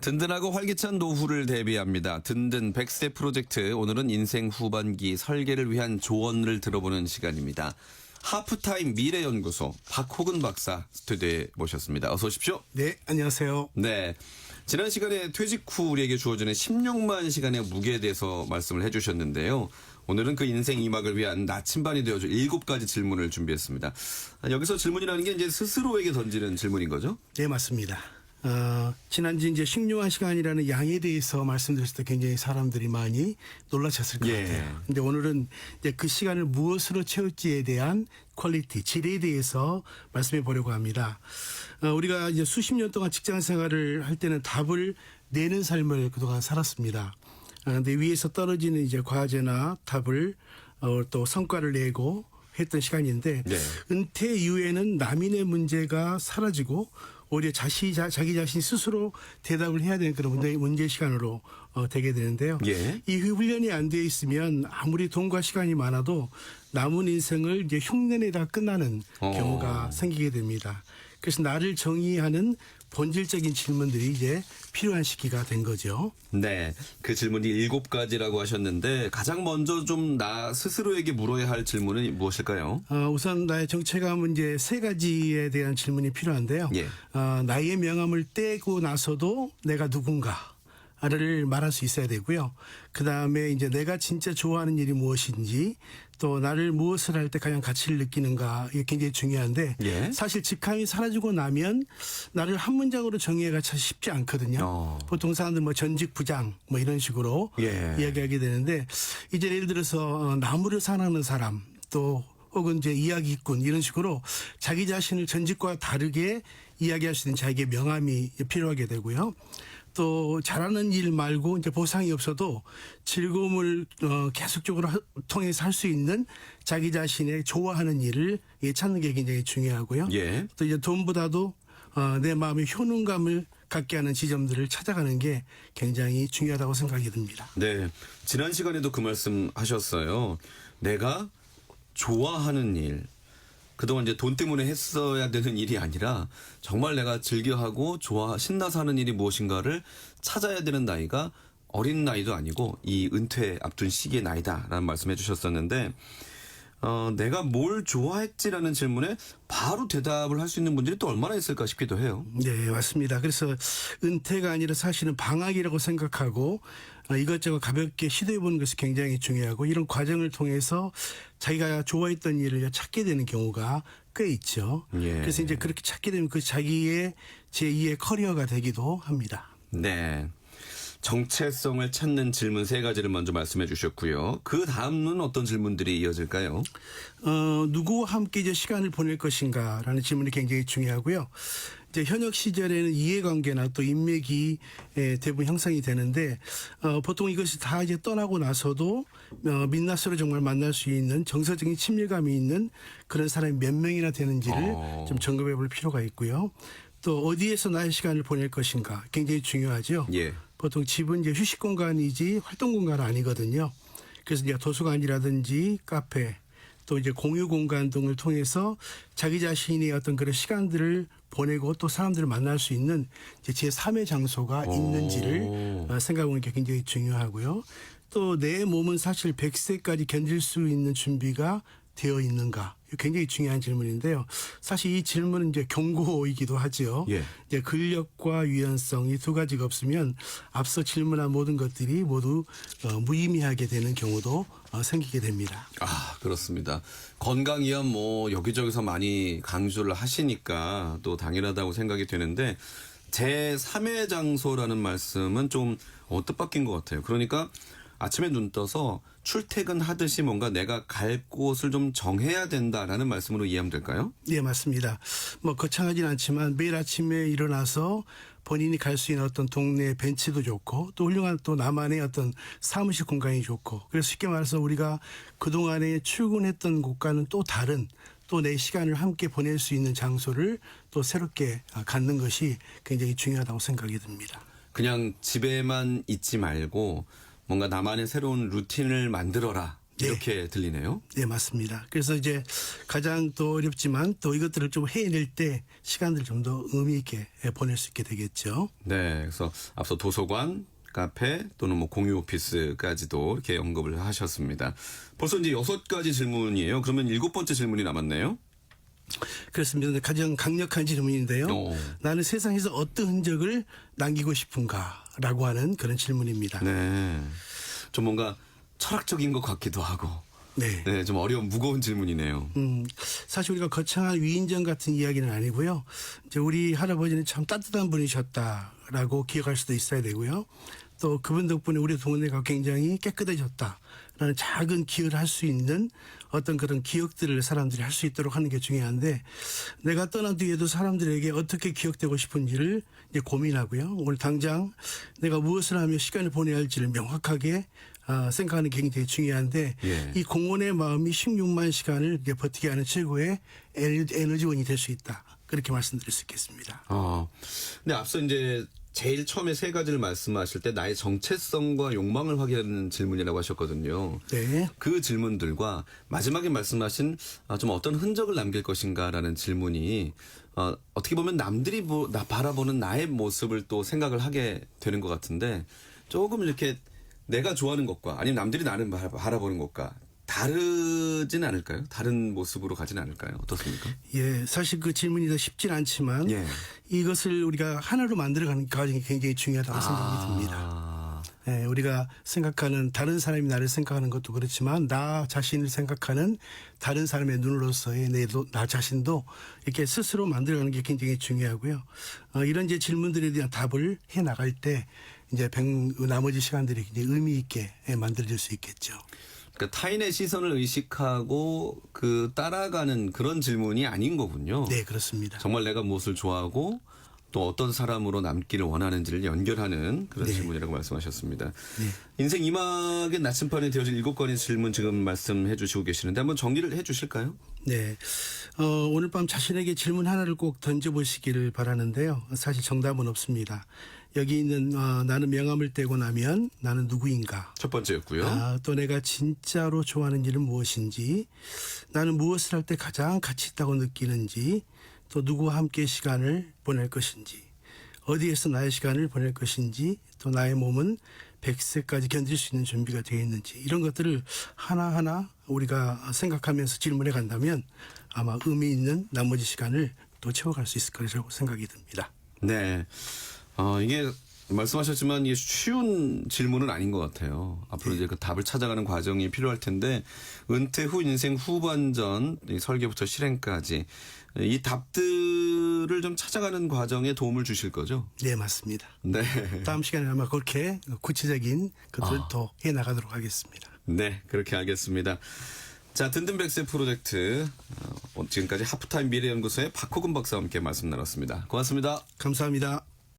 든든하고 활기찬 노후를 대비합니다. 든든 100세 프로젝트. 오늘은 인생 후반기 설계를 위한 조언을 들어보는 시간입니다. 하프타임 미래연구소 박호근 박사 스튜디오에 모셨습니다. 어서 오십시오. 네, 안녕하세요. 네. 지난 시간에 퇴직 후 우리에게 주어지는 16만 시간의 무게에 대해서 말씀을 해주셨는데요. 오늘은 그 인생 2막을 위한 나침반이 되어줄 7가지 질문을 준비했습니다. 여기서 질문이라는 게 이제 스스로에게 던지는 질문인 거죠? 네, 맞습니다. 지난주 이제 16만 시간이라는 양에 대해서 말씀드렸을 때 굉장히 사람들이 많이 놀라셨을 것 같아요. 근데 오늘은 이제 그 시간을 무엇으로 채울지에 대한 퀄리티, 질에 대해서 말씀해 보려고 합니다. 우리가 이제 수십 년 동안 직장 생활을 할 때는 답을 내는 삶을 그동안 살았습니다. 근데 위에서 떨어지는 이제 과제나 답을 또 성과를 내고 했던 시간인데 네. 은퇴 이후에는 남인의 문제가 사라지고 오히려 자기 자신이 스스로 대답을 해야 되는 그런 문제 시간으로 되게 되는데요. 예. 이 훈련이 안 되어 있으면 아무리 돈과 시간이 많아도 남은 인생을 이제 흉내내다 끝나는 경우가 생기게 됩니다. 그래서 나를 정의하는 본질적인 질문들이 이제 필요한 시기가 된 거죠. 네. 그 질문이 7가지라고 하셨는데 가장 먼저 좀 나 스스로에게 물어야 할 질문은 무엇일까요? 우선 나의 정체감은 이제 3가지에 대한 질문이 필요한데요. 예. 나의 명함을 떼고 나서도 내가 누군가를 말할 수 있어야 되고요. 그 다음에 이제 내가 진짜 좋아하는 일이 무엇인지 또 나를 무엇을 할 때 가장 가치를 느끼는가 이게 굉장히 중요한데 예. 사실 직함이 사라지고 나면 나를 한 문장으로 정의하기가 참 쉽지 않거든요. 보통 사람들 뭐 전직 부장 뭐 이런 식으로 예. 이야기하게 되는데 이제 예를 들어서 나무를 사랑하는 사람 또 혹은 이제 이야기꾼 이런 식으로 자기 자신을 전직과 다르게 이야기할 수 있는 자기의 명함이 필요하게 되고요. 또 잘하는 일 말고 이제 보상이 없어도 즐거움을 계속적으로 통해서 할 수 있는 자기 자신의 좋아하는 일을 찾는 게 굉장히 중요하고요. 예. 또 이제 돈보다도 내 마음의 효능감을 갖게 하는 지점들을 찾아가는 게 굉장히 중요하다고 생각이 듭니다. 네. 지난 시간에도 그 말씀 하셨어요. 내가 좋아하는 일. 그동안 이제 돈 때문에 했어야 되는 일이 아니라 정말 내가 즐겨하고 신나서 하는 일이 무엇인가를 찾아야 되는 나이가 어린 나이도 아니고 이 은퇴 앞둔 시기의 나이다라는 말씀해 주셨었는데 내가 뭘 좋아했지라는 질문에 바로 대답을 할 수 있는 분들이 또 얼마나 있을까 싶기도 해요. 네, 맞습니다. 그래서 은퇴가 아니라 사실은 방학이라고 생각하고 이것저것 가볍게 시도해보는 것이 굉장히 중요하고 이런 과정을 통해서 자기가 좋아했던 일을 찾게 되는 경우가 꽤 있죠. 예. 그래서 이제 그렇게 찾게 되면 그 자기의 제2의 커리어가 되기도 합니다. 네. 정체성을 찾는 질문 3가지를 먼저 말씀해 주셨고요. 그 다음은 어떤 질문들이 이어질까요? 누구와 함께 이제 시간을 보낼 것인가라는 질문이 굉장히 중요하고요. 이제 현역 시절에는 이해관계나 또 인맥이 대부분 형성이 되는데 보통 이것이 다 이제 떠나고 나서도 민낯으로 정말 만날 수 있는 정서적인 친밀감이 있는 그런 사람이 몇 명이나 되는지를 좀 점검해 볼 필요가 있고요. 또 어디에서 나의 시간을 보낼 것인가 굉장히 중요하죠. 예. 보통 집은 이제 휴식 공간이지 활동 공간은 아니거든요. 그래서 이제 도서관이라든지 카페 또 이제 공유 공간 등을 통해서 자기 자신의 어떤 그런 시간들을 보내고 또 사람들을 만날 수 있는 이제 제3의 장소가 있는지를 생각하는 게 굉장히 중요하고요. 또 내 몸은 사실 100세까지 견딜 수 있는 준비가 되어 있는가? 굉장히 중요한 질문인데요. 사실 이 질문은 이제 경고이기도 하죠. 예. 이제 근력과 유연성 이 2가지가 없으면 앞서 질문한 모든 것들이 모두 무의미하게 되는 경우도 생기게 됩니다. 아, 그렇습니다. 건강이야 뭐 여기저기서 많이 강조를 하시니까 또 당연하다고 생각이 되는데 제3의 장소라는 말씀은 좀 뜻밖인 것 같아요. 그러니까 아침에 눈 떠서 출퇴근하듯이 뭔가 내가 갈 곳을 좀 정해야 된다라는 말씀으로 이해하면 될까요? 네, 맞습니다. 뭐 거창하진 않지만 매일 아침에 일어나서 본인이 갈 수 있는 어떤 동네 벤치도 좋고 또 훌륭한 또 나만의 어떤 사무실 공간이 좋고 그래서 쉽게 말해서 우리가 그동안에 출근했던 곳과는 또 다른 또 내 시간을 함께 보낼 수 있는 장소를 또 새롭게 갖는 것이 굉장히 중요하다고 생각이 듭니다. 그냥 집에만 있지 말고 뭔가 나만의 새로운 루틴을 만들어라. 이렇게 들리네요. 네, 맞습니다. 그래서 이제 가장 또 어렵지만 또 이것들을 좀 해낼 때 시간을 좀 더 의미 있게 보낼 수 있게 되겠죠. 네, 그래서 앞서 도서관, 카페 또는 뭐 공유 오피스까지도 이렇게 언급을 하셨습니다. 벌써 이제 6가지 질문이에요. 그러면 7번째 질문이 남았네요. 그렇습니다. 가장 강력한 질문인데요. 오. 나는 세상에서 어떤 흔적을 남기고 싶은가라고 하는 그런 질문입니다. 네, 좀 뭔가 철학적인 것 같기도 하고, 네. 네, 좀 어려운 무거운 질문이네요. 사실 우리가 거창한 위인전 같은 이야기는 아니고요. 이제 우리 할아버지는 참 따뜻한 분이셨다라고 기억할 수도 있어야 되고요. 또 그분 덕분에 우리 동네가 굉장히 깨끗해졌다라는 작은 기여를 할 수 있는 어떤 그런 기억들을 사람들이 할 수 있도록 하는 게 중요한데 내가 떠난 뒤에도 사람들에게 어떻게 기억되고 싶은지를 이제 고민하고요. 오늘 당장 내가 무엇을 하며 시간을 보내야 할지를 명확하게 생각하는 게 굉장히 중요한데 예. 이 공헌의 마음이 16만 시간을 이렇게 버티게 하는 최고의 에너지원이 될 수 있다. 그렇게 말씀드릴 수 있겠습니다. 근데 앞서 이제 제일 처음에 3가지를 말씀하실 때 나의 정체성과 욕망을 확인하는 질문이라고 하셨거든요. 네. 그 질문들과 마지막에 말씀하신 좀 어떤 흔적을 남길 것인가라는 질문이 어떻게 보면 남들이 나 바라보는 나의 모습을 또 생각을 하게 되는 것 같은데 조금 이렇게 내가 좋아하는 것과 아니면 남들이 나를 바라보는 것과 다르진 않을까요? 다른 모습으로 가진 않을까요? 어떻습니까? 예, 사실 그 질문이 더 쉽진 않지만 예. 이것을 우리가 하나로 만들어가는 과정이 굉장히 중요하다고 생각이 듭니다. 예, 우리가 생각하는 다른 사람이 나를 생각하는 것도 그렇지만 나 자신을 생각하는 다른 사람의 눈으로서의 나 자신도 이렇게 스스로 만들어가는 게 굉장히 중요하고요. 이런 이제 질문들에 대한 답을 해 나갈 때 이제 나머지 시간들이 굉장히 의미 있게 만들어질 수 있겠죠. 그러니까 타인의 시선을 의식하고 따라가는 그런 질문이 아닌 거군요. 네, 그렇습니다. 정말 내가 무엇을 좋아하고 또 어떤 사람으로 남기를 원하는지를 연결하는 그런 네. 질문이라고 말씀하셨습니다. 네. 인생 이막의 나침판에 되어진 7건의 질문 지금 말씀해 주시고 계시는데 한번 정리를 해 주실까요? 네. 오늘 밤 자신에게 질문 하나를 꼭 던져보시기를 바라는데요. 사실 정답은 없습니다. 여기 있는 나는 명함을 떼고 나면 나는 누구인가? 첫 번째였고요. 또 내가 진짜로 좋아하는 일은 무엇인지, 나는 무엇을 할 때 가장 가치 있다고 느끼는지, 또 누구와 함께 시간을 보낼 것인지, 어디에서 나의 시간을 보낼 것인지, 또 나의 몸은 100세까지 견딜 수 있는 준비가 되어 있는지 이런 것들을 하나하나 우리가 생각하면서 질문해 간다면 아마 의미 있는 나머지 시간을 또 채워갈 수 있을 거라고 생각이 듭니다. 네. 이게 말씀하셨지만 이게 쉬운 질문은 아닌 것 같아요. 앞으로 이제 그 답을 찾아가는 과정이 필요할 텐데 은퇴 후 인생 후반전 이 설계부터 실행까지 이 답들을 좀 찾아가는 과정에 도움을 주실 거죠? 네, 맞습니다. 네. 다음 시간에 아마 그렇게 구체적인 것들을 더 해나가도록 하겠습니다. 네, 그렇게 하겠습니다. 자, 든든 100세 프로젝트 지금까지 하프타임 미래연구소의 박호근 박사와 함께 말씀 나눴습니다. 고맙습니다. 감사합니다.